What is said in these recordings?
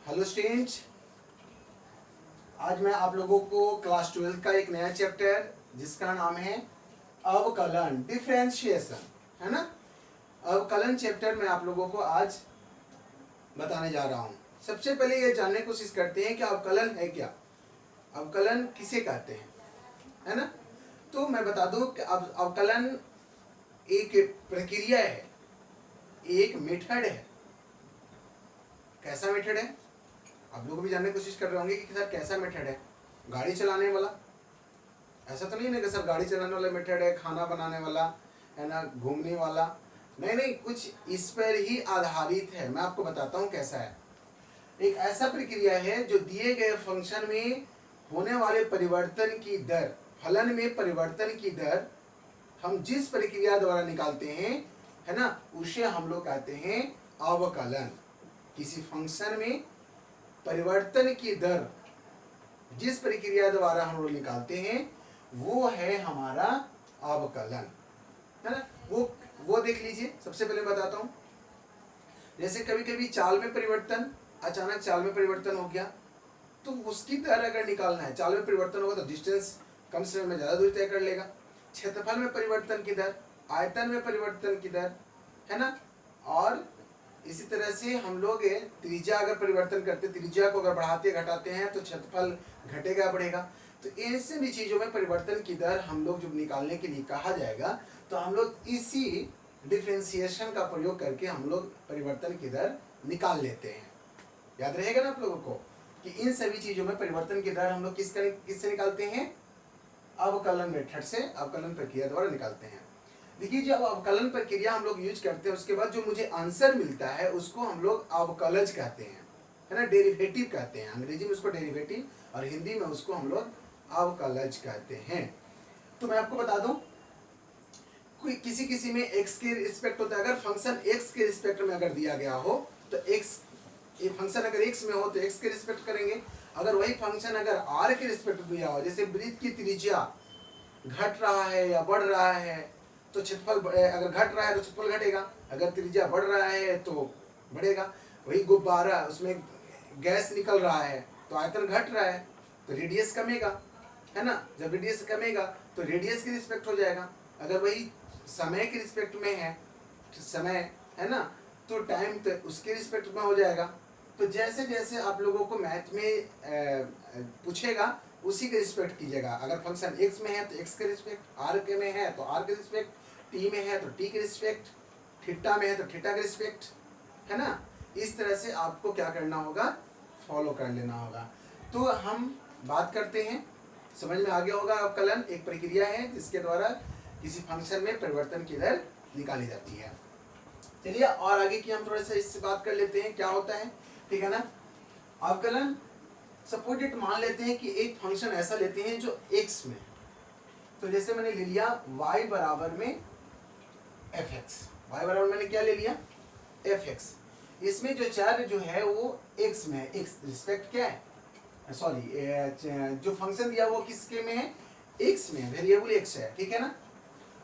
Hello students, आज मैं आप लोगों को क्लास 12 का एक नया चैप्टर जिसका नाम है अवकलन, डिफरेंशिएशन, है ना। अवकलन चैप्टर में आप लोगों को आज बताने जा रहा हूँ। सबसे पहले ये जानने की कोशिश करते हैं कि अवकलन है क्या, अवकलन किसे कहते हैं, है ना। तो मैं बता दूं कि अवकलन एक प्रक्रिया है, एक मेथड है। कैसा मेथड है आप लोग भी जानने की कोशिश कर रहे होंगे कि सर कैसा मेथड है। गाड़ी चलाने वाला, ऐसा तो नहीं है ना कि सर गाड़ी चलाने वाला मेथड है, खाना बनाने वाला है ना, घूमने वाला, नहीं नहीं, कुछ इस पर ही आधारित है। मैं आपको बताता हूँ कैसा है। एक ऐसा प्रक्रिया है जो दिए गए फंक्शन में होने वाले परिवर्तन की दर, फलन में परिवर्तन की दर हम जिस प्रक्रिया द्वारा निकालते हैं, है ना, उसे हम लोग कहते हैं अवकलन। किसी फंक्शन में परिवर्तन की दर जिस प्रक्रिया द्वारा हम लोग निकालते हैं वो है हमारा अवकलन, है ना। वो देख लीजिए। सबसे पहले बताता हूं, जैसे कभी कभी चाल में परिवर्तन, अचानक चाल में परिवर्तन हो गया तो उसकी दर अगर निकालना है, चाल में परिवर्तन होगा तो डिस्टेंस कम समय में ज्यादा दूरी तय कर लेगा। क्षेत्रफल में परिवर्तन की दर, आयतन में परिवर्तन की दर, है ना। और इसी तरह से हम लोग त्रिज्या अगर परिवर्तन करते, त्रिज्या को अगर बढ़ाते घटाते हैं तो क्षेत्रफल घटेगा बढ़ेगा। तो इन सभी चीजों में परिवर्तन की दर हम लोग जब निकालने के लिए कहा जाएगा तो हम लोग इसी डिफरेंशिएशन का प्रयोग करके हम लोग परिवर्तन की दर निकाल लेते हैं। याद रहेगा ना आप लोगों को कि इन सभी चीजों में परिवर्तन की दर हम लोग किससे निकालते हैं? अवकलन मेथड से, अवकलन प्रक्रिया द्वारा निकालते हैं। देखिए, जब अवकलन प्रक्रिया हम लोग यूज करते हैं उसके बाद जो मुझे आंसर मिलता है उसको हम लोग अवकलज कहते हैं, है ना, डेरिवेटिव कहते हैं। अंग्रेजी में उसको डेरिवेटिव और हिंदी में उसको हम लोग अवकलज कहते हैं। तो मैं आपको बता दूं, कोई किसी में x के रिस्पेक्ट होता है। अगर फंक्शन x के रिस्पेक्ट में अगर दिया गया हो तो x, ये फंक्शन अगर x में हो तो x के रिस्पेक्ट करेंगे। अगर वही फंक्शन अगर r के रिस्पेक्ट दिया हो, जैसे वृत्त की त्रिज्या घट रहा है या बढ़ रहा है तो क्षेत्रफल, अगर घट रहा है तो क्षेत्रफल घटेगा, अगर त्रिज्या बढ़ रहा है तो बढ़ेगा। वही गुब्बारा, उसमें गैस निकल रहा है तो आयतन घट रहा है तो रेडियस कमेगा, है ना। जब रेडियस कमेगा तो रेडियस के रिस्पेक्ट हो जाएगा। अगर वही समय के रिस्पेक्ट में है, समय है ना, तो टाइम तो उसके रिस्पेक्ट में हो जाएगा। तो जैसे जैसे आप लोगों को मैथ में पूछेगा उसी के रिस्पेक्ट कीजिएगा। अगर फंक्शन x में है तो x के रिस्पेक्ट, r के में है तो r के रिस्पेक्ट, t में है तो t के रिस्पेक्ट, थीटा में है तो थीटा के रिस्पेक्ट, है ना। इस तरह से आपको क्या करना होगा, फॉलो कर लेना होगा। तो हम बात करते हैं, समझ में आ गया होगा। अवकलन एक प्रक्रिया है जिसके द्वारा किसी फंक्शन में परिवर्तन की दर निकाली जाती है। चलिए और आगे की हम थोड़ा सा इससे बात कर लेते हैं क्या होता है, ठीक है ना। अवकलन, सपोज मान लेते हैं कि एक फंक्शन ऐसा लेते हैं जो x में, तो जैसे मैंने ले लिया y बराबर में fx, y बराबर मैंने क्या ले लिया, fx। इसमें जो चर जो है वो x में है, x रिस्पेक्ट क्या है, सॉरी, जो फंक्शन दिया वो किसके में है, x में, वेरिएबल x है, ठीक है ना।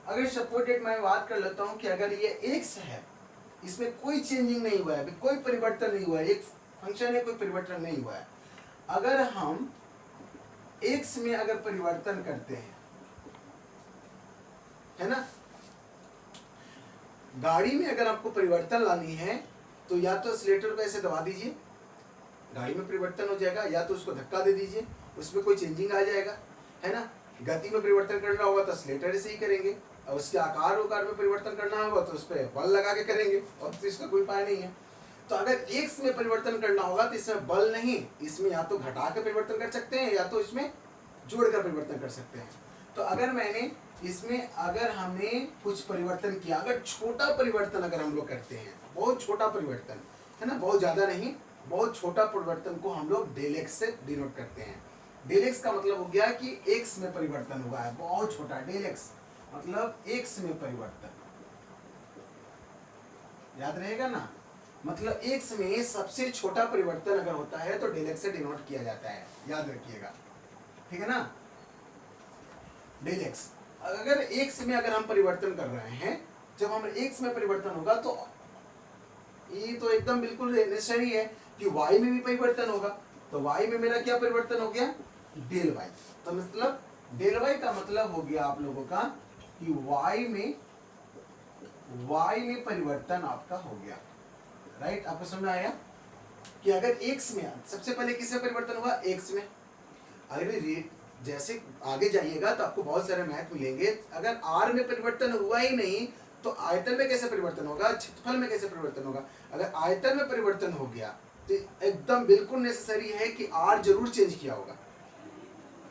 अगर सपोज मैं बात कर लेता हूँ कि अगर ये x है, इसमें कोई चेंजिंग नहीं हुआ है, कोई परिवर्तन नहीं हुआ है, एक फंक्शन है, कोई परिवर्तन नहीं हुआ है। अगर हम x में अगर परिवर्तन करते हैं, है ना, गाड़ी में अगर आपको परिवर्तन लानी है तो या तो एक्सीलरेटर को ऐसे दबा दीजिए, गाड़ी में परिवर्तन हो जाएगा, या तो उसको धक्का दे दीजिए, उसमें कोई चेंजिंग आ जाएगा, है ना। गति में परिवर्तन करना होगा तो एक्सीलरेटर से ही करेंगे, और उसके आकार में परिवर्तन करना होगा तो उस पर बल लगा के करेंगे, और तो इसका कोई उपाय नहीं है। तो अगर x में परिवर्तन करना होगा तो इसमें बल नहीं, इसमें या तो घटा के परिवर्तन कर सकते हैं या तो इसमें जोड़कर परिवर्तन कर सकते हैं। तो अगर मैंने इसमें अगर हमने कुछ परिवर्तन किया, अगर छोटा परिवर्तन अगर हम लोग करते हैं, बहुत छोटा परिवर्तन, है ना, बहुत ज्यादा नहीं, बहुत छोटा परिवर्तन को हम लोग डेल एक्स से डिनोट करते हैं। डेल एक्स का मतलब हो गया कि x में परिवर्तन हुआ है, बहुत छोटा, डेल एक्स मतलब x में परिवर्तन, याद रहेगा ना। मतलब x में सबसे छोटा परिवर्तन अगर होता है तो डेल एक्स से डिनोट किया जाता है, याद रखिएगा, ठीक है ना। डेल एक्स, अगर x में अगर हम परिवर्तन कर रहे हैं, जब हम x में परिवर्तन होगा तो ये तो एकदम बिल्कुल नेसेसरी है कि y में भी परिवर्तन होगा, तो y में मेरा क्या परिवर्तन हो गया, डेल y। तो मतलब डेल y का मतलब हो गया आप लोगों का कि y में परिवर्तन आपका हो गया। राइट, आपको समझ में आया कि अगर x में, सबसे पहले किसमें परिवर्तन हुआ, x में। अगर जैसे आगे जाइएगा तो आपको बहुत सारे मैथ मिलेंगे, अगर r में परिवर्तन हुआ ही नहीं तो आयतन में कैसे परिवर्तन होगा, क्षेत्रफल में कैसे परिवर्तन होगा। अगर आयतन में परिवर्तन हो गया तो एकदम बिल्कुल नेसेसरी है कि r जरूर चेंज किया होगा।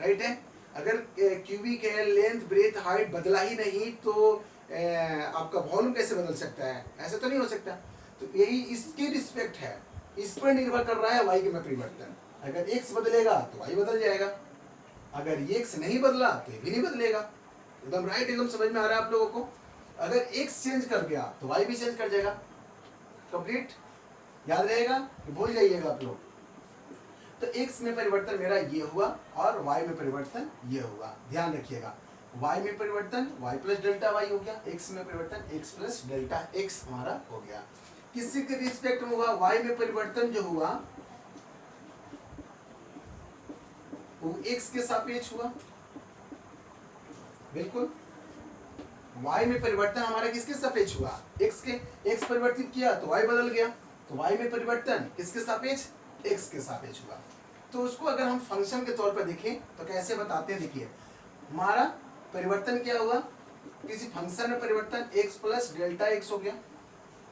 राइट है, अगर क्यूबिक है, लेंथ ब्रेथ हाइट बदला ही नहीं तो आपका वॉल्यूम कैसे बदल सकता है, ऐसा तो नहीं हो सकता। तो यही इसकी रिस्पेक्ट है, इस पर निर्भर कर रहा है y के में परिवर्तन। अगर x बदलेगा तो y बदल जाएगा, अगर ये x नहीं बदला तो ये भी नहीं बदलेगा। एकदम राइट, एकदम समझ में आ रहा है आप लोगों को। अगर x चेंज कर गया तो y भी चेंज कर जाएगा। कंप्लीट याद रहेगा कि भूल जाइएगा आप लोग। तो x में परिवर्तन मेरा ये हुआ और y में परिवर्तन ये हुआ, ध्यान रखिएगा। y में परिवर्तन y प्लस डेल्टा y हो गया, x में परिवर्तन x प्लस डेल्टा x हमारा हो गया। किसी के रिस्पेक्ट में हुआ, y में परिवर्तन जो हुआ वो x के सापेक्ष हुआ। बिल्कुल, y में परिवर्तन हमारा किसके सापेक्ष हुआ, x के। x परिवर्तित किया तो y बदल गया, तो y में परिवर्तन किसके सापेक्ष, x के सापेक्ष हुआ। तो उसको अगर हम फंक्शन के तौर पर देखें तो कैसे बताते हैं, देखिए हमारा परिवर्तन क्या हुआ, किसी फंक्शन में परिवर्तन x प्लस डेल्टा x हो गया।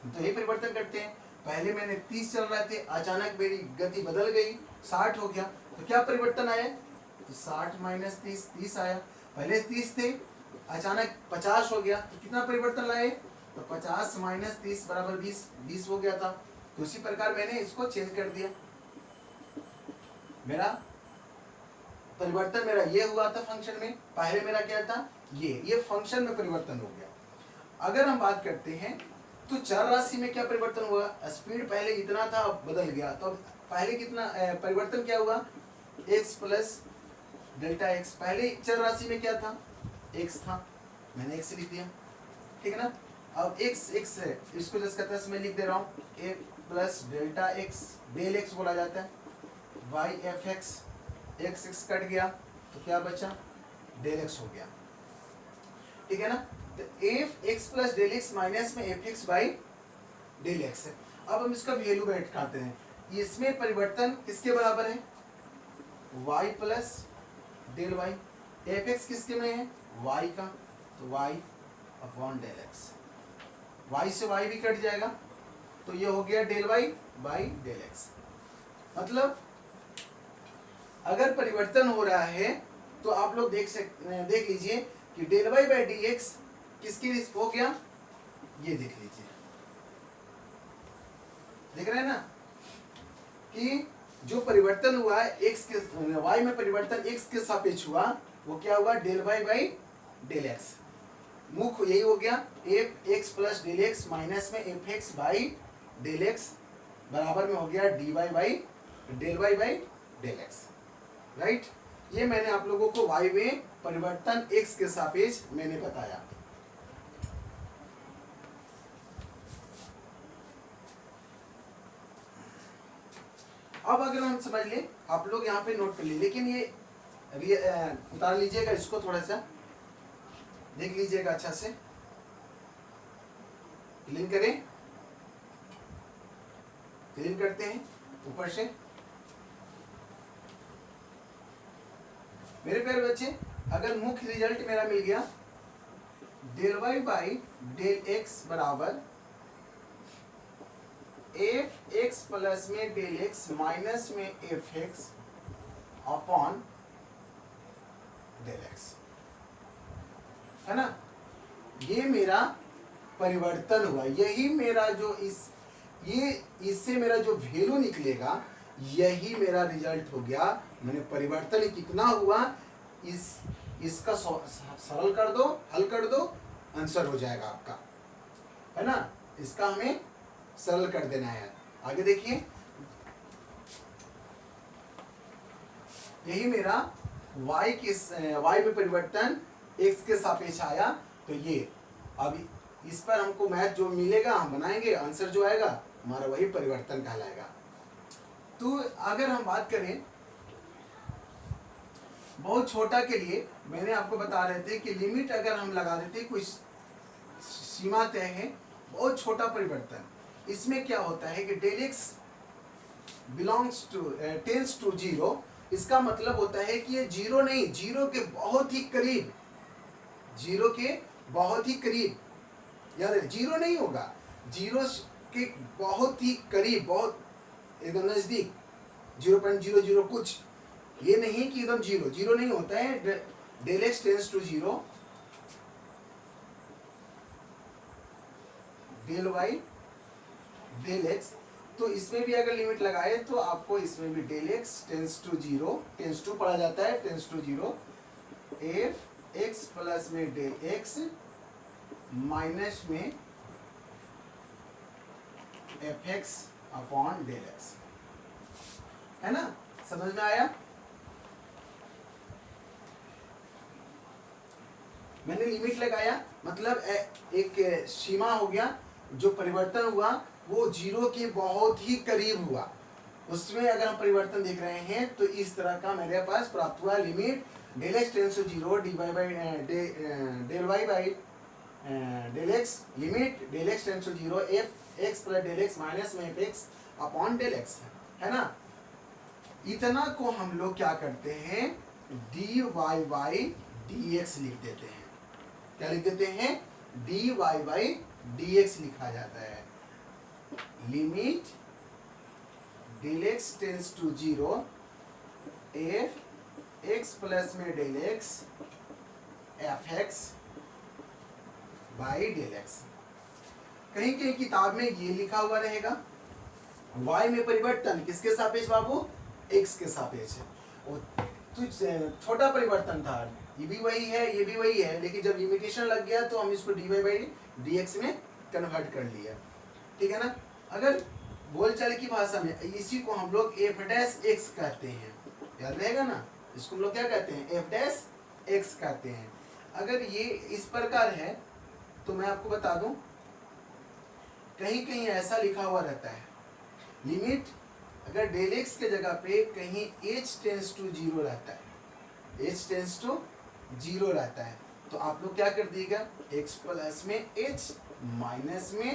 तो यही परिवर्तन करते हैं। पहले मैंने 30 चल रहे थे, अचानक मेरी गति बदल गई, 60 हो गया, तो क्या परिवर्तन आया, तो 60 माइनस 30, 30 आया। पहले 30 थे, अचानक 50 हो गया, तो कितना परिवर्तन लाए, तो 50 माइनस 30 बराबर 20, 20 हो गया था। तो उसी प्रकार मैंने इसको चेंज कर दिया। मेरा परिवर्तन मेरा ये हुआ था फंक्शन में, पहले मेरा क्या था, ये फंक्शन में परिवर्तन हो गया। अगर हम बात करते हैं तो चर राशि में क्या परिवर्तन हुआ, स्पीड पहले इतना था अब बदल गया, तो पहले कितना परिवर्तन क्या हुआ, x प्लस डेल्टा x। पहले चर राशि में क्या था, x था, मैंने x लिख दिया, ठीक है ना। अब x है, इसको जिसका तस मैं लिख दे रहा हूँ, a plus delta x, del x बोला जाता है, y F X, x cut गया तो क्या बचा, डेल x हो गया, ठीक है ना। तो F X plus del X minus में F X by del X है। अब हम इसका वैल्यू बैठाते हैं, इसमें परिवर्तन किसके बराबर है, y plus del Y. F X किसके में है, y का, तो y upon del X, y से y भी कट जाएगा तो ये हो गया del y by del X. मतलब अगर परिवर्तन हो रहा है तो आप लोग देख लीजिए कि del y by D X किसकी हो गया, ये देख लीजिए, देख रहे हैं ना कि जो परिवर्तन हुआ है x के, y में परिवर्तन x के सापेक्ष हुआ, वो क्या हुआ, del y by del X. मुख्य यही हो गया, F X plus del X minus में F X by del X बराबर में हो गया D Y by del Y by del X. Right, ये मैंने आप लोगों को y में परिवर्तन x के सापेक्ष मैंने बताया। अब अगर हम समझ ले, आप लोग यहाँ पे नोट कर लिए, लेकिन ये उतार लीजिएगा, इसको थोड़ा सा देख लीजिएगा अच्छा से, क्लीन करें, क्लीन करते हैं ऊपर से। मेरे प्यारे बच्चे, अगर मुख्य रिजल्ट मेरा मिल गया del Y by del X बराबर एफ एक्स प्लस में डेल एक्स माइनस में F X upon del X, है ना, ये मेरा परिवर्तन हुआ। यही मेरा जो इससे मेरा जो वैल्यू निकलेगा, यही मेरा रिजल्ट हो गया। मैंने परिवर्तन कितना हुआ, इसका सरल कर दो, हल कर दो, आंसर हो जाएगा आपका, है ना। इसका हमें सरल कर देना है। आगे देखिए, यही मेरा y में परिवर्तन x के सापेक्ष आया, तो ये अब इस पर हमको मैथ जो मिलेगा हम बनाएंगे, आंसर जो आएगा हमारा वही परिवर्तन कहलाएगा। तो अगर हम बात करें बहुत छोटा के लिए, मैंने आपको बता रहे थे कि लिमिट अगर हम लगा देते कोई सीमा तय है, बहुत छोटा परिवर्तन, इसमें क्या होता है कि del X belongs to tends to zero, इसका मतलब होता है कि ये जीरो नहीं, जीरो के बहुत ही करीब, जीरो के बहुत ही करीब, याद है जीरो नहीं होगा, जीरो के बहुत ही करीब, बहुत एकदम नजदीक, 0.00 कुछ, ये नहीं कि एकदम जीरो, जीरो नहीं होता है। Del X tends to zero, del Y del X, तो इसमें भी अगर लिमिट लगाए तो आपको इसमें भी del X tends to zero, tends to पढ़ा जाता है, tends to zero, F X plus में डेल एक्स माइनस में F X upon del X, है ना, समझ में आया? मैंने लिमिट लगाया, मतलब एक सीमा हो गया, जो परिवर्तन हुआ वो जीरो के बहुत ही करीब हुआ, उसमें अगर हम परिवर्तन देख रहे हैं तो इस तरह का मेरे पास प्राप्त हुआ। Limit del X tends to zero D Y by del Y by del X, limit del X tends to zero F X plus del X minus में F X upon del X, है ना। इतना को हम लोग क्या करते हैं, D Y by D X लिख देते हैं। क्या लिख देते हैं? D Y by D X लिखा जाता है। Limit del X tends to zero F X plus में del X F X by del X. कहीं कहीं किताब में ये लिखा हुआ रहेगा, y में परिवर्तन किसके सापेक्ष बाबू? x के सापेक्ष है। तो छोटा परिवर्तन था, ये भी वही है, ये भी वही है, लेकिन जब लिमिटेशन लग गया तो हम इसको dy बाई डी एक्स में कन्वर्ट कर लिया, ठीक है ना। अगर बोलचाल की भाषा में इसी को हम लोग एफ डैश एक्स कहते हैं, याद रहेगा ना, इसको हम लोग क्या कहते हैं? एफ डैश एक्स कहते हैं। अगर ये इस प्रकार है तो मैं आपको बता दूं, कहीं कहीं ऐसा लिखा हुआ रहता है, लिमिट अगर डेल एक्स के जगह पे कहीं h टेंस टू जीरो रहता है, h टेंस टू जीरो रहता है, तो आप लोग क्या कर दीजिएगा, x प्लस में h माइनस में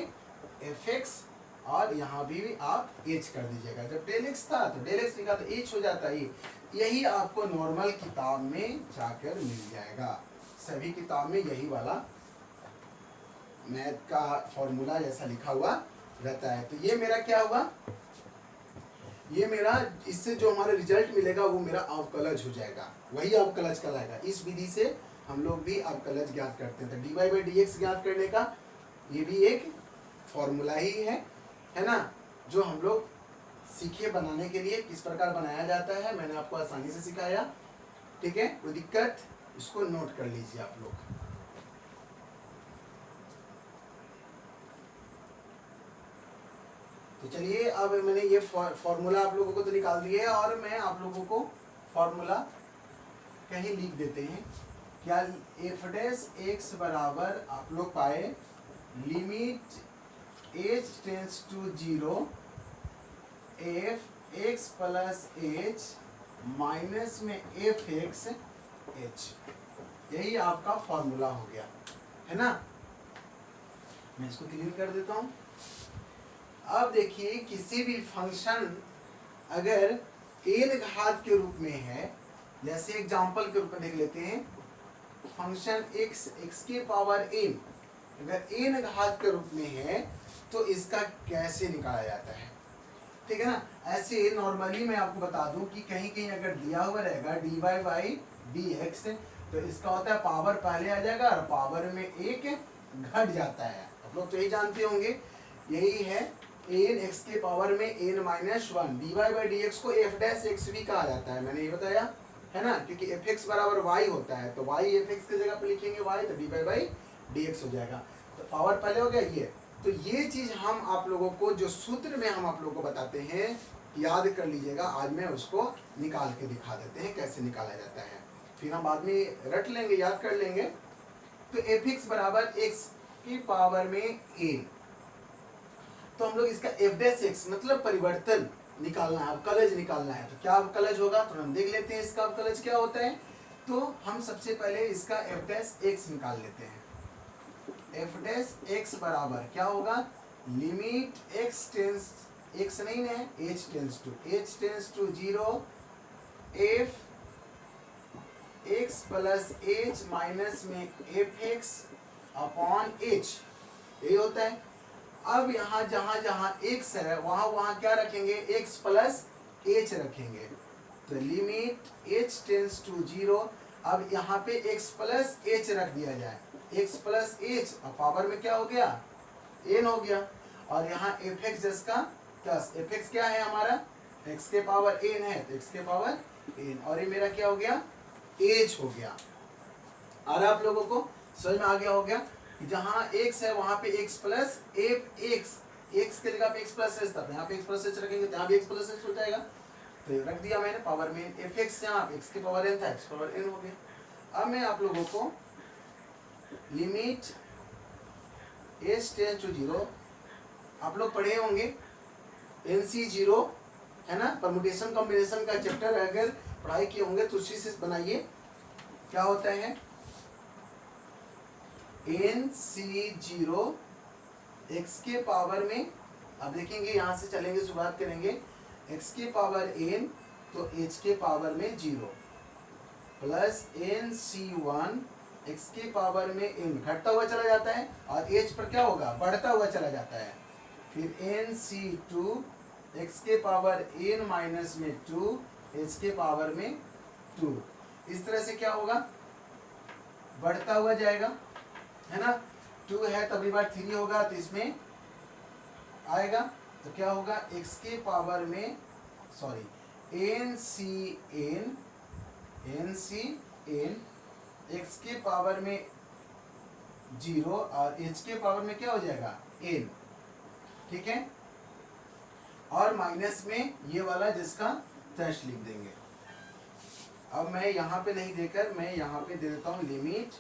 एफ एक्स, और यहाँ भी आप h कर दीजिएगा। जब डेल एक्स था तो डेल एक्स लिखा तो h हो जाता है। यही आपको नॉर्मल किताब में जाकर मिल जाएगा, सभी किताब में यही वाला मैथ का फॉर्मूला जैसा लिखा हुआ रहता है। तो ये मेरा क्या हुआ, ये मेरा इससे जो हमारा रिजल्ट मिलेगा वो मेरा अवकलज हो जाएगा, वही अवकलज कहलाएगा। इस विधि से हम लोग भी अवकलज ज्ञात करते हैं। तो D Y by D X ज्ञात करने का ये भी एक फॉर्मूला ही है ना, जो हम लोग सीखे बनाने के लिए किस प्रकार बनाया जाता है, मैंने आपको आसानी से सिखाया, ठीक है। कोई दिक्कत, इसको नोट कर लीजिए आप लोग। तो चलिए, अब मैंने ये फॉर्मूला आप लोगों को तो निकाल दिया है, और मैं आप लोगों को फॉर्मूला कहीं लिख देते हैं। क्या एफ डैश एक्स बराबर आप लोग पाए, limit H tends to zero F X plus H minus में एफ एक्स एच, यही आपका फॉर्मूला हो गया, है ना। मैं इसको क्लियर कर देता हूं। अब देखिए, किसी भी फंक्शन अगर n घात के रूप में है, जैसे एग्जांपल के रूप में देख लेते हैं, फंक्शन x x के पावर n अगर n घात के रूप में है तो इसका कैसे निकाला जाता है, ठीक है ना। ऐसे नॉर्मली मैं आपको बता दूं कि कहीं कहीं अगर दिया हुआ रहेगा dy बाई डी एक्स, तो इसका होता है पावर पहले आ जाएगा और पावर में एक घट जाता है। आप लोग तो यही जानते होंगे, यही है एन एक्स के पावर में N minus one, D Y by D X को एफ डैश एक्स भी कहा जाता है, मैंने ये बताया है ना, क्योंकि एफ एक्स बराबर वाई होता है, तो वाई एफ एक्स की जगह पे लिखेंगे वाई, तो D Y by D X हो जाएगा। तो पावर पहले हो गया ये। तो ये चीज हम आप लोगों को जो सूत्र में हम आप लोगों को बताते हैं, याद कर लीजिएगा। आज मैं उसको निकाल के दिखा देते हैं कैसे निकाला जाता है, फिर हम बाद में रट लेंगे, याद कर लेंगे। तो एफ एक्स बराबर एक्स की पावर में एन, तो हम लोग इसका एफ डैश एक्स मतलब परिवर्तन निकालना है, अवकलज निकालना है। तो क्या अवकलज होगा, तो हम देख लेते हैं इसका अवकलज क्या होता है। तो हम सबसे पहले इसका एफ डैश एक्स निकाल लेते हैं। एफ डैश एक्स बराबर क्या होगा, लिमिट एक्स टेंस, एक्स नहीं है, H tends to 0 F X plus H minus में एफ एक्स अपॉन एच, ये होता है। अब यहाँ जहाँ जहाँ एक्स है वहाँ वहाँ क्या रखेंगे, एक्स प्लस एच रखेंगे। तो लिमिट एच टेंस टू 0, अब यहाँ पे एक्स प्लस एच रख दिया जाए, एक्स प्लस एच, अब पावर में क्या हो गया, एन हो गया। और यहाँ एफ एक्स जिसका प्लस एफ एक्स क्या है हमारा, एक्स के पावर एन है, तो एक्स के पावर एन, और ये मेरा क्या हो गया, एच हो गया। और आप लोगों को समझ में आ गया हो गया कि जहाँ एक्स है वहाँ पे x plus F x, x के जगह पे एक्स प्लस एच था, यहाँ पे एक्स प्लस एच रखेंगे तो यहाँ भी एक्स प्लस एच हो जाएगा। तो रख दिया मैंने पावर में एफ एक्स, यहाँ एक्स के पावर एन था, एक्स पावर एन हो गया। अब मैं आप लोगों को लिमिट एच टेंस टू 0, आप लोग पढ़े होंगे NC0 है ना, परमुटेशन कॉम्बिनेशन का चैप्टर अगर पढ़ाई किए होंगे तो उसी से बनाइए। क्या होता है NC0 x के पावर में, अब देखेंगे यहाँ से चलेंगे, शुरुआत करेंगे x के पावर n तो h के पावर में 0 प्लस NC1 x के पावर में n, घटता हुआ चला जाता है, और h पर क्या होगा, बढ़ता हुआ चला जाता है। फिर NC2 x के पावर n माइनस में 2 h के पावर में 2, इस तरह से क्या होगा, बढ़ता हुआ जाएगा, है ना। 2 है तभी बार 3 होगा तो इसमें आएगा, तो क्या होगा, x के पावर में NCn x के पावर में 0 और h के पावर में क्या हो जाएगा, n, ठीक है। और माइनस में ये वाला जिसका थ्रेश लिख देंगे। अब मैं यहाँ पे नहीं देकर मैं यहाँ पे दे देता हूँ limit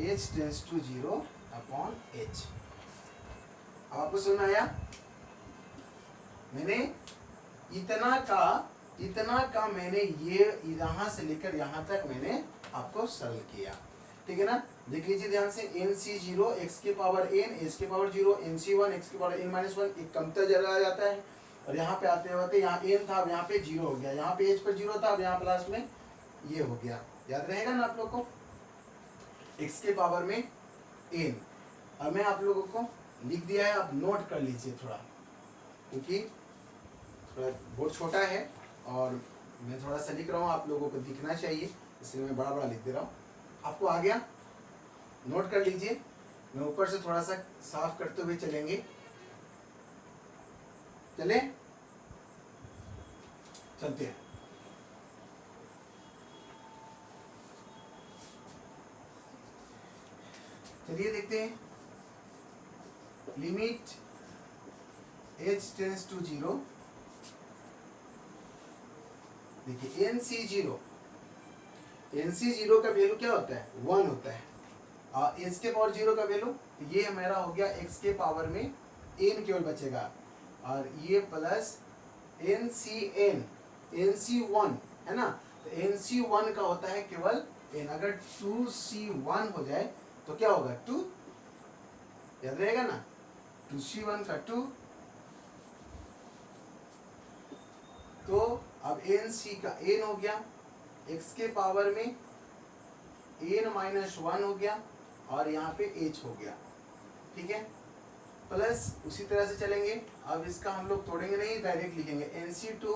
h tends to 0 upon h। आपको सुना आया, मैंने इतना का मैंने ये यहाँ से लेकर यहाँ तक मैंने आपको सरल किया, ठीक है ना। देख लीजिए ध्यान से, NC0 x के पावर n, h के पावर 0, NC1 x के पावर n माइनस 1, एक कमता जला जाता है, और यहाँ पे आते होते यहाँ n था, अब यहाँ पे 0 हो गया, यहाँ पे h पर 0 था, अब यहाँ लास्ट में ये हो गया। याद रहेगा ना आप लोग को, x के पावर में n। अब मैं आप लोगों को लिख दिया है, आप नोट कर लीजिए थोड़ा, क्योंकि थोड़ा बहुत छोटा है और मैं थोड़ा सा लिख रहा हूँ, आप लोगों को दिखना चाहिए, इसलिए मैं बड़ा बड़ा लिख दे रहा हूँ। आपको आ गया, नोट कर लीजिए। मैं ऊपर से थोड़ा सा साफ करते हुए चलेंगे, चलते हैं। चलिए देखते हैं, लिमिट h टेंस टू 0, देखिए NC0 का वैल्यू क्या होता है, 1 होता है, और h के पावर 0 का वैल्यू, ये मेरा हो गया x के पावर में n केवल बचेगा, और ये प्लस NC1 है ना, तो NC1 का होता है केवल n। अगर 2C1 हो जाए तो क्या होगा, 2, याद रहेगा ना, 2C1 का 2, तो अब NC का n हो गया, x के पावर में n माइनस 1 हो गया, और यहाँ पे h हो गया, ठीक है। प्लस उसी तरह से चलेंगे, अब इसका हम लोग तोड़ेंगे नहीं, डायरेक्ट लिखेंगे NC2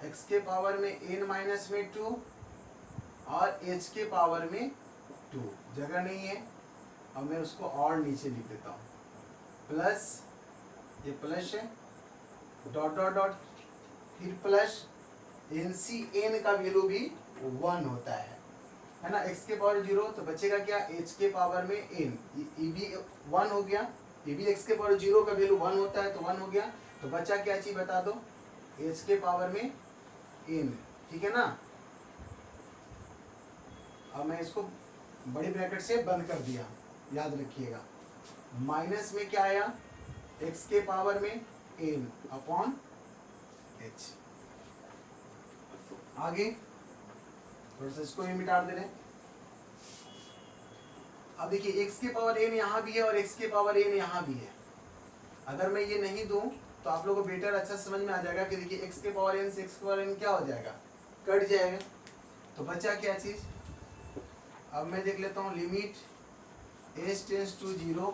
x के पावर में n माइनस में 2 और h के पावर में 2, जगह नहीं है, अब मैं उसको और नीचे लिख देता हूँ, प्लस ये प्लस है, डॉट डॉट डॉट, फिर प्लस NCn का वैल्यू भी 1 होता है ना, x के पावर 0, तो बचेगा क्या, h के पावर में n, ये भी 1 हो गया, ये भी x के पावर 0 का वैल्यू 1 होता है, तो 1 हो गया। तो बचा क्या चीज बता दो, h के पावर में n, ठीक है ना। अब मैं इसको बड़ी ब्रैकेट से बंद कर दिया, याद रखिएगा। माइनस में क्या आया, x के पावर में n अपॉन h। आगे थोड़ा सा इसको भी मिटा दे रहे हैं। अब देखिए x के पावर n यहाँ भी है और x के पावर n यहाँ भी है। अगर मैं ये नहीं दूं तो आप लोगों को बेटर अच्छा समझ में आ जाएगा कि देखिए x के पावर n से x के पावर n क्या हो जाएगा, कट जाएगा। तो बचा क्या चीज, अब मैं देख लेता हूँ limit h tends to 0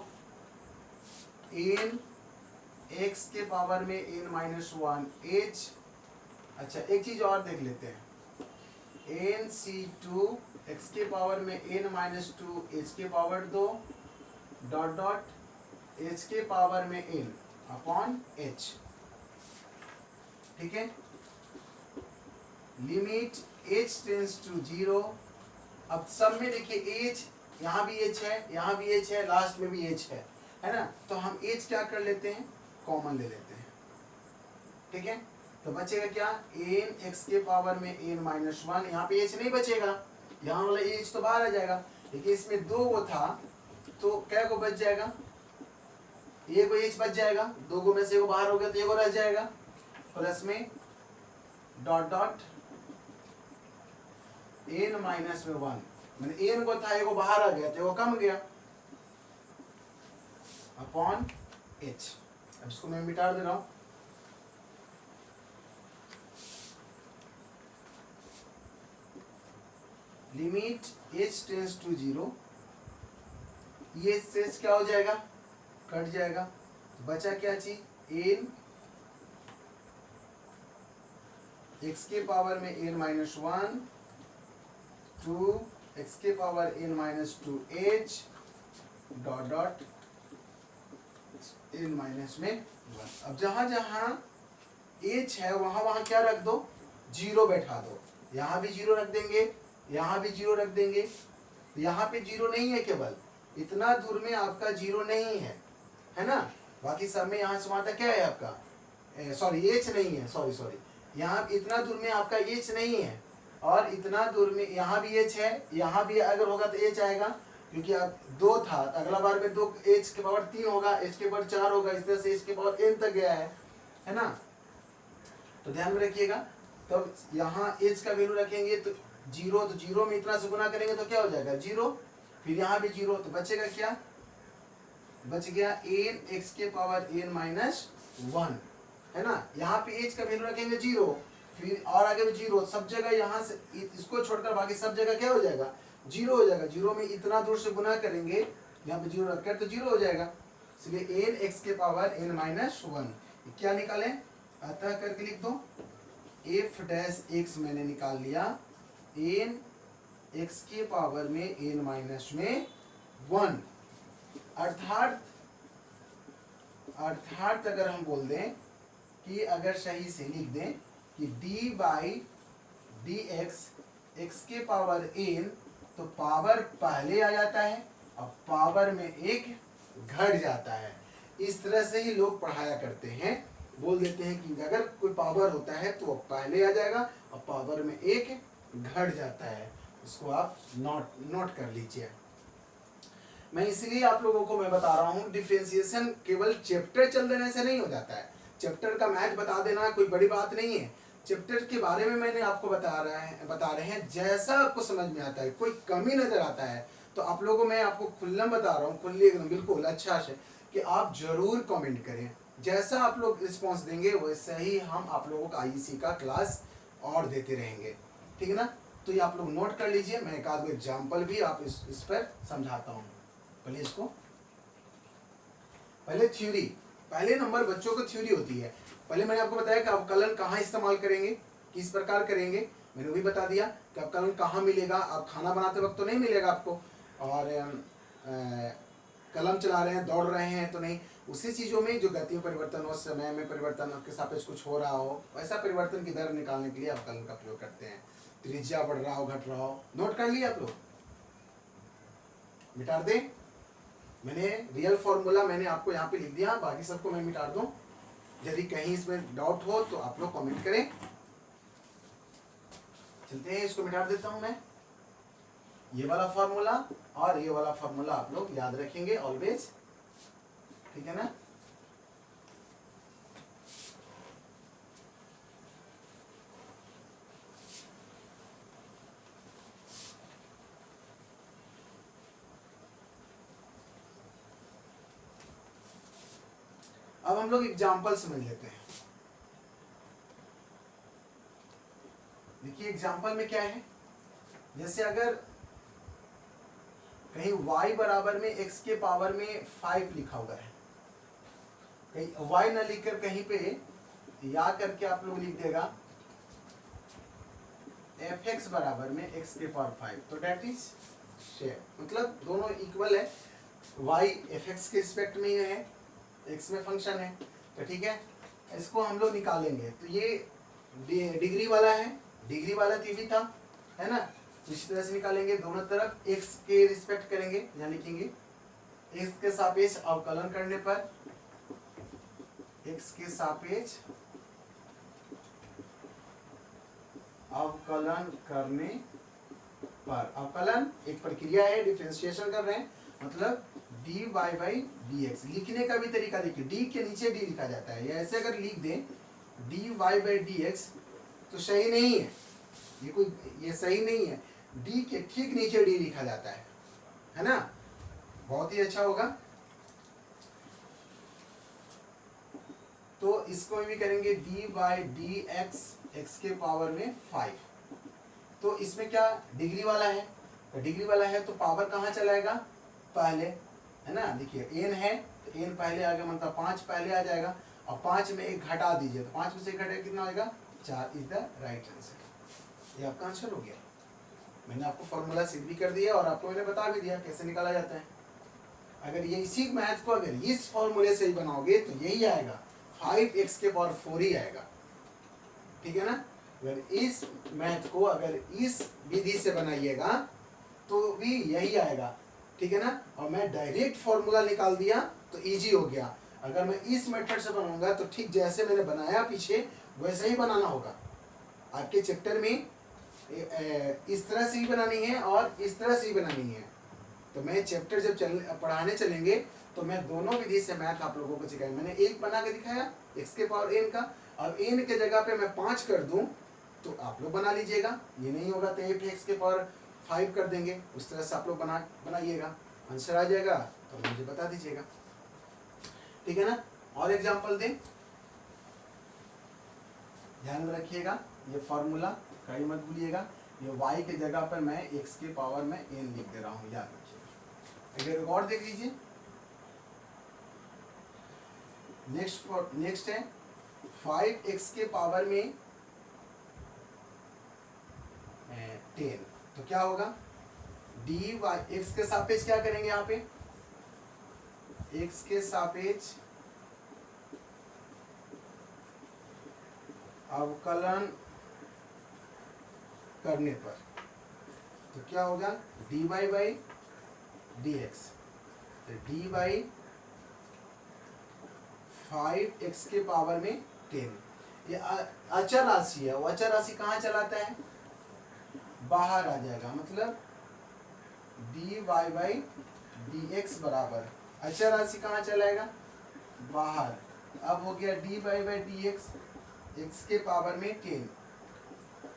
n x के पावर में n माइनस 1 h। अच्छा एक चीज और देख लेते हैं, n c2 x के पावर में n माइनस 2 h के पावर 2 डॉट डॉट h के पावर में n अपॉन h। ठीक है, लिमिट h टेंस टू 0। अब सब में देखिए h, यहाँ भी h है, यहाँ भी h है, लास्ट में भी h है ना। तो हम h क्या कर लेते हैं, कॉमन ले लेते हैं। ठीक है, तो बचेगा क्या, n x के पावर में n माइनस 1। यहाँ पे h नहीं बचेगा, यहाँ वाला h तो बाहर आ जाएगा। देखिए इसमें 2 वो था तो क्या को बच जाएगा, ये को h बच जाएगा, 2 को में से 1 बाहर हो गया तो 1 रह जाएगा, प्लस में डॉट डॉट n माइनस में 1, मैंने n को था 1 बाहर आ गया तो 1 कम गया अपॉन h। अब इसको मैं मिटा दे रहा हूं। लिमिट h टेंस टू 0, ये शेष क्या हो जाएगा, कट जाएगा। बचा क्या चीज, n x के पावर में n माइनस 1 2 x के power n minus 2 h dot dot n minus में 1। अब जहां जहां h है वहां वहां क्या रख दो, 0 बैठा दो। यहाँ भी 0 रख देंगे, यहाँ भी 0 रख देंगे। यहाँ पे 0 नहीं है, केवल इतना दूर में आपका 0 नहीं है ना। बाकी सब में यहाँ से वहां तक क्या है आपका, सॉरी h नहीं है, सॉरी यहाँ इतना दूर में आपका h नहीं है, और इतना दूर में यहाँ भी h है, यहाँ भी अगर होगा तो h आएगा, क्योंकि अब 2 था, अगला बार में 2 h के पावर 3 होगा, h के पावर 4 होगा, इस तरह से h के पावर n तक गया है ना। तो ध्यान में रखिएगा। तो यहाँ h का वैल्यू रखेंगे तो 0, तो 0 में इतना से गुना करेंगे तो क्या हो जाएगा, 0। फिर यहाँ भी 0, तो बचेगा क्या, बच गया n x के पावर n माइनस 1, है ना। यहाँ पे h का वैल्यू रखेंगे 0, फिर और आगे भी 0, सब जगह यहाँ से इसको छोड़कर बाकी सब जगह क्या हो जाएगा, 0 हो जाएगा। 0 में इतना दूर से गुना करेंगे, यहाँ पे 0 रखकर तो 0 हो जाएगा। इसलिए n x के पावर n माइनस 1 क्या निकालें, अतः करके लिख दो f डैश x मैंने निकाल लिया n x के पावर में n माइनस में 1। अर्थात अगर हम बोल दें कि अगर सही से लिख दें कि d बाई डी एक्स के पावर n, तो पावर पहले आ जाता है और पावर में 1 घट जाता है। इस तरह से ही लोग पढ़ाया करते हैं, बोल देते हैं कि अगर कोई पावर होता है तो वो पहले आ जाएगा और पावर में 1 घट जाता है। इसको आप नोट कर लीजिए। मैं इसलिए आप लोगों को मैं बता रहा हूँ, डिफरेंशिएशन केवल चैप्टर चल देने से नहीं हो जाता है। चैप्टर का मैथ बता देना कोई बड़ी बात नहीं है। चैप्टर के बारे में मैंने आपको बता रहे हैं जैसा आपको समझ में आता है, कोई कमी नजर आता है तो आप लोगों को मैं आपको खुल्लम बता रहा हूँ, खुली एकदम बिल्कुल अच्छा से, कि आप जरूर कमेंट करें। जैसा आप लोग रिस्पॉन्स देंगे वैसे ही हम आप लोगों का आईईसी का क्लास और देते रहेंगे, ठीक है ना। तो ये आप लोग नोट कर लीजिए, मैं एक आध एग्जाम्पल भी आप इस पर समझाता हूँ। पहले इसको, पहले थ्योरी, पहले नंबर बच्चों को थ्योरी होती है। पहले मैंने आपको बताया कि अवकलन कहाँ इस्तेमाल करेंगे, किस प्रकार करेंगे, मैंने वो भी बता दिया कि अवकलन कहाँ मिलेगा। आप खाना बनाते वक्त तो नहीं मिलेगा आपको, और कलम चला रहे हैं, दौड़ रहे हैं तो नहीं। उसी चीज़ों में जो गति में परिवर्तन हो, समय में परिवर्तन, आपके सापेक्ष कुछ हो रहा हो, वैसा परिवर्तन की दर निकालने के लिए अवकलन का प्रयोग करते हैं। त्रिज्या बढ़ रहा हो, घट रहा हो, नोट कर लिया आप लोग, मिटा दें। मैंने रियल फॉर्मूला मैंने आपको यहाँ पे लिख दिया, बाकी सबको मैं मिटा दूं। यदि कहीं इसमें डाउट हो तो आप लोग कमेंट करें। चलते हैं, इसको मिटा देता हूं मैं। ये वाला फॉर्मूला और ये वाला फॉर्मूला आप लोग याद रखेंगे ऑलवेज, ठीक है ना। अब हम लोग एग्जाम्पल समझ लेते हैं। देखिए एग्जाम्पल में क्या है, जैसे अगर कहीं y बराबर में x के पावर में 5 लिखा हुआ है, कहीं y ना लिखकर कहीं पे या करके आप लोग लिख देगा fx बराबर में x के पावर 5, तो डेट इज शेयर, मतलब दोनों इक्वल है, y fx के रिस्पेक्ट में ही है, x में फंक्शन है, तो ठीक है इसको हम लोग निकालेंगे। तो ये डिग्री वाला है, डिग्री वाला भी था, है ना, इसी तरह से निकालेंगे, दोनों तरफ x के रिस्पेक्ट करेंगे, यहाँ लिखेंगे x के सापेक्ष अवकलन करने पर, x के सापेक्ष अवकलन करने पर, अवकलन एक प्रक्रिया है, डिफरेंशिएशन कर रहे हैं, मतलब dy बाई dx। लिखने का भी तरीका देखिए, d के नीचे d लिखा जाता है, या ऐसे अगर लिख दें dy बाई dx तो सही नहीं है, ये सही नहीं है, d के ठीक नीचे d लिखा जाता है ना, बहुत ही अच्छा होगा। तो इसको भी करेंगे dy बाई dx x के पावर में 5, तो इसमें क्या डिग्री वाला है, तो डिग्री वाला है तो पावर कहाँ चलाएगा, पहले, है ना, देखिए n है तो n पहले आ गया, मतलब 5 पहले आ जाएगा, और 5 में एक घटा दीजिए, तो 5 में से घटे कितना होगा, 4 इज द राइट आंसर। ये आपका आंसर हो गया। मैंने आपको फॉर्मूला सिद्ध भी कर दिया और आपको मैंने बता भी दिया कैसे निकाला जाता है। अगर ये इसी मैथ को अगर इस फॉर्मूले से ही बनाओगे तो यही आएगा, 5x के पावर 4 ही आएगा, ठीक है ना। अगर इस मैथ को अगर इस विधि से बनाइएगा तो भी यही आएगा, ठीक है ना। और मैं डायरेक्ट फॉर्मूला निकाल दिया तो इजी हो गया। अगर मैं इस मेथड से बनाऊंगा तो ठीक जैसे मैंने बनाया पीछे वैसे ही बनाना होगा। आपके चैप्टर में इस तरह से ही बनानी है और इस तरह से ही बनानी है। तो मैं चैप्टर जब पढ़ाने चलेंगे तो मैं दोनों विधि से मैथ आप लोगों को सिखाया। मैंने एक बना के दिखाया x के पावर n का, अब n के जगह पे मैं 5 कर दूं तो आप लोग बना लीजिएगा। ये नहीं होगा तो x के पावर 5 कर देंगे, उस तरह से आप लोग बनाइएगा, आंसर आ जाएगा तो मुझे बता दीजिएगा, ठीक है ना। और एग्जाम्पल दें, ध्यान में रखिएगा ये फॉर्मूला कहीं मत भूलिएगा, ये y के जगह पर मैं x के पावर में n लिख दे रहा हूँ, याद रखिएगा। एक और देख लीजिए, नेक्स्ट है 5x के पावर में 10, तो क्या होगा dy x के सापेक्ष क्या करेंगे, यहाँ पे x के सापेक्ष अवकलन करने पर तो क्या होगा dy बाई dx, तो dy बाई 5x के पावर में 10। ये अचर राशि है, वो अचर राशि कहाँ चलाता है, बाहर आ जाएगा, मतलब dy बाई dx बराबर अचर राशि कहाँ चलाएगा, बाहर। अब हो गया dy बाई dx x के पावर में 10,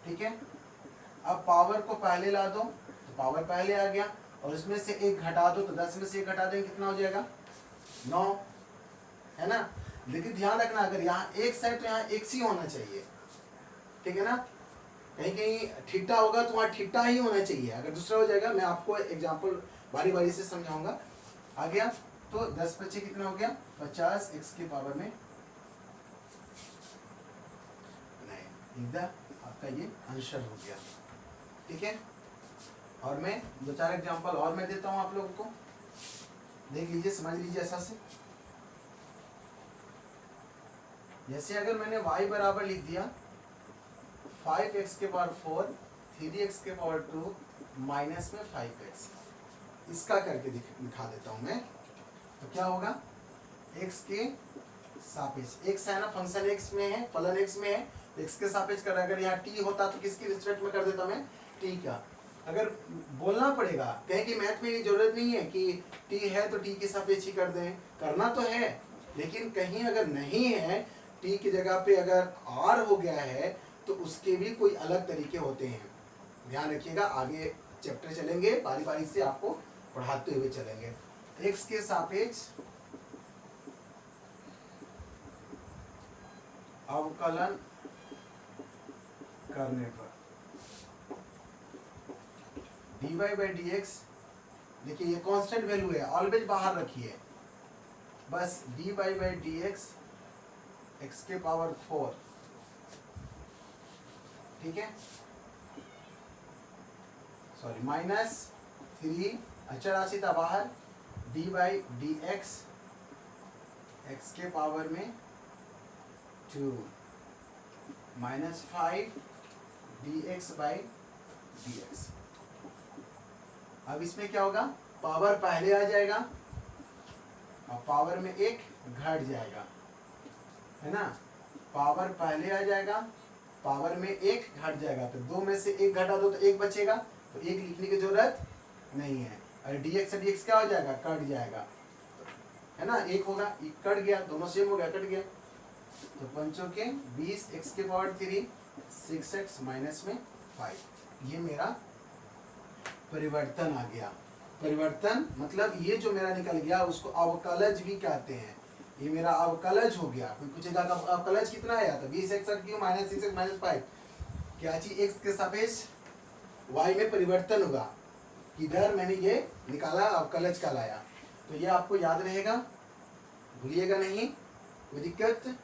ठीक है। अब पावर को पहले ला दो तो पावर पहले आ गया, और इसमें से एक घटा दो तो 10 में से एक घटा देंगे कितना हो जाएगा, 9, है ना। लेकिन ध्यान रखना अगर यहाँ एक साइड तो यहाँ x ही होना चाहिए, ठीक है ना। कहीं कहीं ठीठा होगा तो वहाँ ठीठा ही होना चाहिए, अगर दूसरा हो जाएगा मैं आपको एग्जाम्पल बारी बारी से समझाऊंगा। आ गया तो 10 बच्चे कितना हो गया, 50 x के पावर में 9, आपका ये आंसर हो गया, ठीक है। और मैं 2-4 एग्जाम्पल और मैं देता हूँ आप लोगों को, देख लीजिए, समझ लीजिए ऐसा से। जैसे अगर मैंने y बराबर लिख दिया 5x के पावर 4 3x के पावर 2 माइनस में 5x, इसका करके दिखा देता हूँ मैं। तो क्या होगा x के सापेक्ष, x है ना, फंक्शन x में है, फलन x में है, x के सापेक्ष कर, अगर यहाँ t होता तो किसकी रिस्पेक्ट में कर देता मैं, t का। अगर बोलना पड़ेगा, कहें कि मैथ में ये जरूरत नहीं है कि t है तो t के सापेक्ष ही कर दें, करना तो है, लेकिन कहीं अगर नहीं है, t की जगह पे अगर r हो गया है तो उसके भी कोई अलग तरीके होते हैं। ध्यान रखिएगा, आगे चैप्टर चलेंगे, बारी बारी से आपको पढ़ाते हुए चलेंगे। x के सापेक्ष अवकलन करने पर dy बाई डी एक्स, देखिए ये कांस्टेंट वैल्यू है, ऑलवेज बाहर रखिए, बस dy by D x x के पावर 4, ठीक है, सॉरी -3 अचर राशि था बाहर, D by D x x के पावर में 2 -5 D x by D x. अब इसमें क्या होगा, पावर पहले आ जाएगा और पावर में एक घट जाएगा, है ना, पावर पहले आ जाएगा, पावर में एक घट जाएगा, तो 2 में से एक घटा दो तो एक बचेगा, तो एक लिखने की जरूरत नहीं है। अरे dx से dx क्या हो जाएगा, कट जाएगा, है ना, एक होगा, एक कट गया, दोनों सेम हो गया, कट गया, तो पंचों के 20 x के पावर 3 6x माइनस में 5, ये मेरा परिवर्तन आ गया। परिवर्तन मतलब ये जो मेरा निकल गया उसको अवकलज भी कहते हैं, ये मेरा अवकलज हो गया। कोई पूछेगा अवकलज कितना आया, तो 20x क्यों माइनस 6x माइनस 5, क्या चीज x के सापेक्ष y में परिवर्तन होगा, किधर मैंने ये निकाला, अवकलज का लाया, तो ये आपको याद रहेगा, भूलिएगा नहीं, कोई दिक्कत।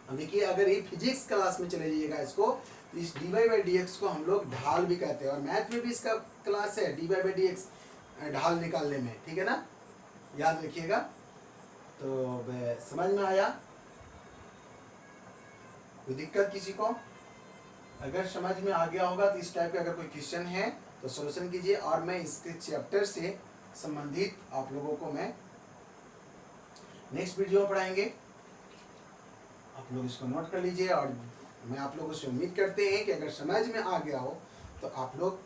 अब देखिए अगर ये फिजिक्स क्लास में चले जाइएगा इसको, तो इस dy बाई डी एक्स को हम लोग ढाल भी कहते हैं, और मैथ में भी इसका क्लास है dy बाई डी एक्स ढाल निकालने में, ठीक है ना, याद रखिएगा। तो समझ में आया, कोई दिक्कत किसी को, अगर समझ में आ गया होगा तो इस टाइप का अगर कोई क्वेश्चन है तो सॉल्यूशन कीजिए, और मैं इसके चैप्टर से संबंधित आप लोगों को मैं नेक्स्ट वीडियो में पढ़ाएंगे, आप लोग इसको नोट कर लीजिए। और मैं आप लोगों से उम्मीद करते हैं कि अगर समझ में आ गया हो तो आप लोग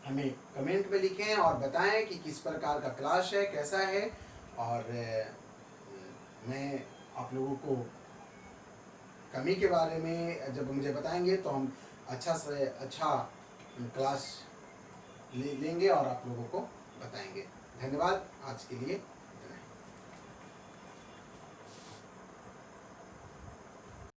हमें कमेंट में लिखें और बताएं कि किस प्रकार का क्लास है, कैसा है, और मैं आप लोगों को कमी के बारे में जब मुझे बताएंगे तो हम अच्छा से अच्छा क्लास लेंगे और आप लोगों को बताएंगे। धन्यवाद आज के लिए।